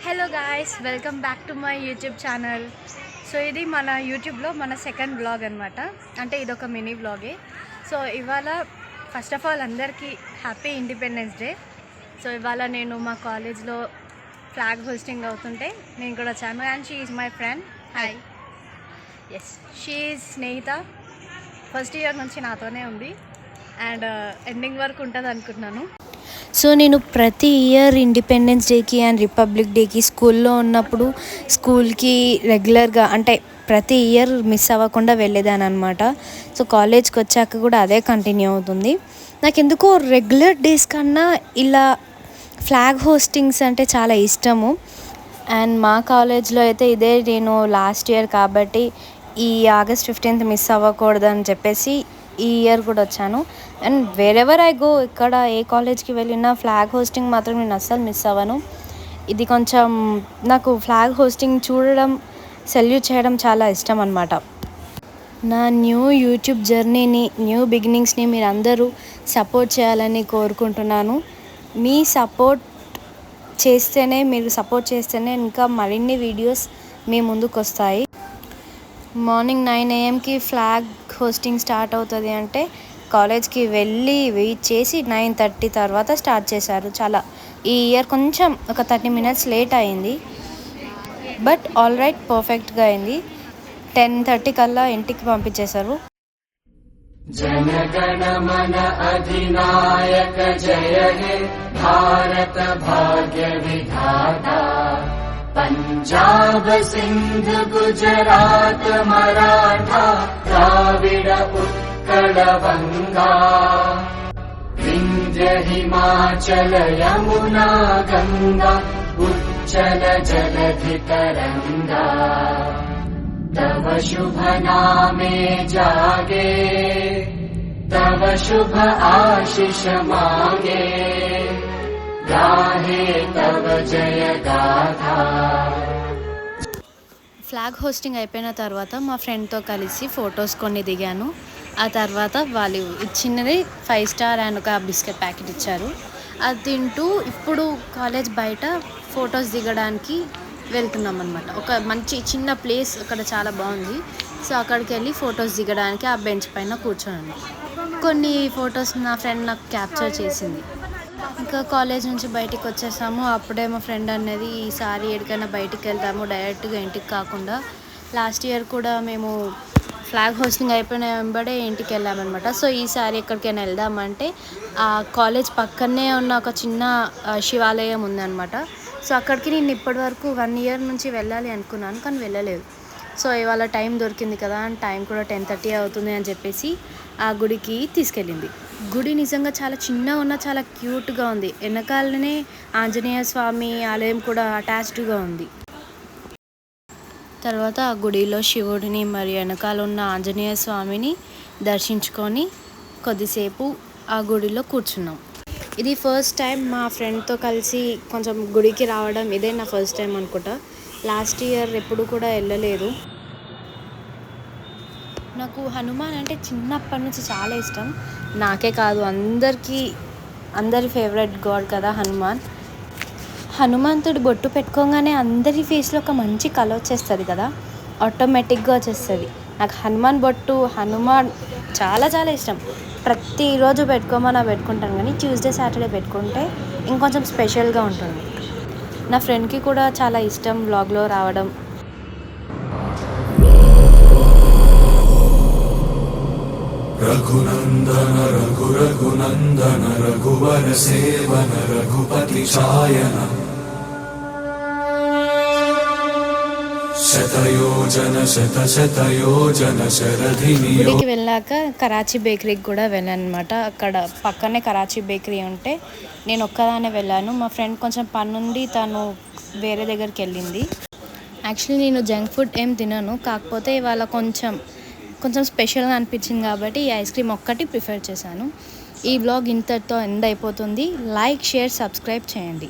Hello guys, welcome back to my YouTube channel. So ఇది మన యూట్యూబ్లో మన సెకండ్ బ్లాగ్ అనమాట. అంటే ఇదొక మినీ బ్లాగే. సో ఇవాళ ఫస్ట్ ఆఫ్ ఆల్ అందరికీ హ్యాపీ ఇండిపెండెన్స్ డే. సో ఇవాళ నేను మా కాలేజ్లో ఫ్లాగ్ హోస్టింగ్ అవుతుంటే నేను కూడా వచ్చాను. And she is my friend. Hi. Yes, she is Snehita. First year నుంచి నాతోనే ఉంది అండ్ ఎండింగ్ వరకు ఉంటుంది అనుకుంటున్నాను. సో నేను ప్రతి ఇయర్ ఇండిపెండెన్స్ డేకి అండ్ రిపబ్లిక్ డేకి స్కూల్లో ఉన్నప్పుడు స్కూల్కి రెగ్యులర్గా అంటే ప్రతి ఇయర్ మిస్ అవ్వకుండా వెళ్ళేదాన్ని అనమాట. సో కాలేజ్కి వచ్చాక కూడా అదే కంటిన్యూ అవుతుంది. నాకు ఎందుకో రెగ్యులర్ డేస్ కన్నా ఇలా ఫ్లాగ్ హోస్టింగ్స్ అంటే చాలా ఇష్టము. అండ్ మా కాలేజ్లో అయితే ఇదే నేను లాస్ట్ ఇయర్ కాబట్టి ఈ ఆగస్ట్ 15th మిస్ అవ్వకూడదని చెప్పేసి ఈ ఇయర్ కూడా వచ్చాను. అండ్ వేరెవర్ ఐ గో, ఇక్కడ ఏ కాలేజ్కి వెళ్ళినా ఫ్లాగ్ హోస్టింగ్ మాత్రం నేను అస్సలు మిస్ అవ్వను. ఇది కొంచెం నాకు ఫ్లాగ్ హోస్టింగ్ చూడడం, సెల్యూట్ చేయడం చాలా ఇష్టం అన్నమాట. నా న్యూ యూట్యూబ్ జర్నీని, న్యూ బిగినింగ్స్ని మీరు అందరూ సపోర్ట్ చేయాలని కోరుకుంటున్నాను. మీ సపోర్ట్ చేస్తేనే, మీరు సపోర్ట్ చేస్తేనే ఇంకా మరిన్ని వీడియోస్ మీ ముందుకు వస్తాయి. Morning 9 AM flag hosting start అవుతుంది అంటే కాలేజ్కి వెళ్ళి వెయిట్ చేసి 9:30 తర్వాత స్టార్ట్ చేశారు. చాలా ఈ ఇయర్ కొంచెం ఒక 30 minutes లేట్ అయింది, బట్ ఆల్ రైట్, పర్ఫెక్ట్గా అయింది. 10:30 కల్లా ఇంటికి పంపించేశారు. జనగణ మన అధినాయక జయ హే భారత భాగ్య విధాత పంజాబ్ సింధ్ గుజరాత్ మరాఠా ద్రావిడ ఉత్కళ వంగా వింధ్య హిమాచల యమునా గంగా ఉజ్జల జలధి తరంగా तव शुभ नामे जागे तव शुभ आशीष मांगे गाहे तव जय गाथा. ఫ్లాగ్ హోస్టింగ్ అయిపోయిన తర్వాత మా ఫ్రెండ్తో కలిసి ఫొటోస్ కొన్ని దిగాను. ఆ తర్వాత వాళ్ళు ఇచ్చినది 5 స్టార్ అండ్ ఒక బిస్కెట్ ప్యాకెట్ ఇచ్చారు. అది తింటూ ఇప్పుడు కాలేజ్ బయట ఫొటోస్ దిగడానికి వెళ్తున్నాం అనమాట. ఒక మంచి చిన్న ప్లేస్ అక్కడ చాలా బాగుంది. సో అక్కడికి వెళ్ళి ఫొటోస్ దిగడానికి ఆ బెంచ్ పైన కూర్చోండి. కొన్ని ఫొటోస్ నా ఫ్రెండ్ నాకు క్యాప్చర్ చేసింది. ఇంకా కాలేజ్ నుంచి బయటికి వచ్చేసాము. అప్పుడే మా ఫ్రెండ్ అనేది ఈసారి ఎక్కడికైనా బయటికి వెళ్తాము, డైరెక్ట్గా ఇంటికి కాకుండా. లాస్ట్ ఇయర్ కూడా మేము ఫ్లాగ్ హోస్టింగ్ అయిపోయిన వెంబడే ఇంటికి వెళ్ళామన్నమాట. సో ఈసారి ఎక్కడికైనా వెళ్దామంటే ఆ కాలేజ్ పక్కనే ఉన్న ఒక చిన్న శివాలయం ఉందన్నమాట. సో అక్కడికి నేను ఇప్పటి వరకు 1 year నుంచి వెళ్ళాలి అనుకున్నాను, కానీ వెళ్ళలేదు. సో ఇవాళ టైం దొరికింది కదా, అండ్ టైం కూడా 10:30 అవుతుంది అని చెప్పేసి ఆ గుడికి తీసుకెళ్ళింది. గుడి నిజంగా చాలా చిన్నగా ఉన్న చాలా క్యూట్గా ఉంది. వెనకాలనే ఆంజనేయ స్వామి ఆలయం కూడా అటాచ్డ్గా ఉంది. తర్వాత ఆ గుడిలో శివుడిని మరియు వెనకాల ఉన్న ఆంజనేయ స్వామిని దర్శించుకొని కొద్దిసేపు ఆ గుడిలో కూర్చున్నాం. ఇది ఫస్ట్ టైం మా ఫ్రెండ్తో కలిసి కొంచెం గుడికి రావడం. ఇదే నా ఫస్ట్ టైం అనుకుంటా. లాస్ట్ ఇయర్ ఎప్పుడు కూడా వెళ్ళలేదు. నాకు హనుమాన్ అంటే చిన్నప్పటి నుంచి చాలా ఇష్టం. నాకే కాదు, అందరి ఫేవరెట్ గాడ్ కదా హనుమాన్. హనుమంతుడు బొట్టు పెట్టుకోగానే అందరి ఫేస్లో ఒక మంచి కళ వచ్చేస్తుంది కదా, ఆటోమేటిక్గా వచ్చేస్తుంది. నాకు హనుమాన్ బొట్టు, హనుమాన్ చాలా చాలా ఇష్టం. ప్రతిరోజు పెట్టుకుంటాను, కానీ ట్యూస్డే సాటర్డే పెట్టుకుంటే ఇంకొంచెం స్పెషల్గా ఉంటుంది. నా ఫ్రెండ్కి కూడా చాలా ఇష్టం వ్లాగ్లో రావడం. రఘునందన రఘు రఘునందన రఘువర సేవన రఘుపతి ఛాయన శతయోజన శతశతయోజన శరధిని. గుడికి వెళ్ళాక కరాచీ బేకరీకి కూడా వెళ్ళాను అనమాట. అక్కడ పక్కనే కరాచీ బేకరీ ఉంటే నేను ఒక్కదానే వెళ్ళాను. మా ఫ్రెండ్ కొంచెం పనుండి తను వేరే దగ్గరికి వెళ్ళింది. యాక్చువల్లీ నేను జంక్ ఫుడ్ ఏం తినను, కాకపోతే ఇవాళ కొంచెం స్పెషల్గా అనిపించింది కాబట్టి ఈ ఐస్ క్రీమ్ ఒక్కటి ప్రిఫర్ చేశాను. ఈ వ్లాగ్ ఇంతటితో ఎండ్ అయిపోతుంది. లైక్, షేర్, సబ్స్క్రైబ్ చేయండి.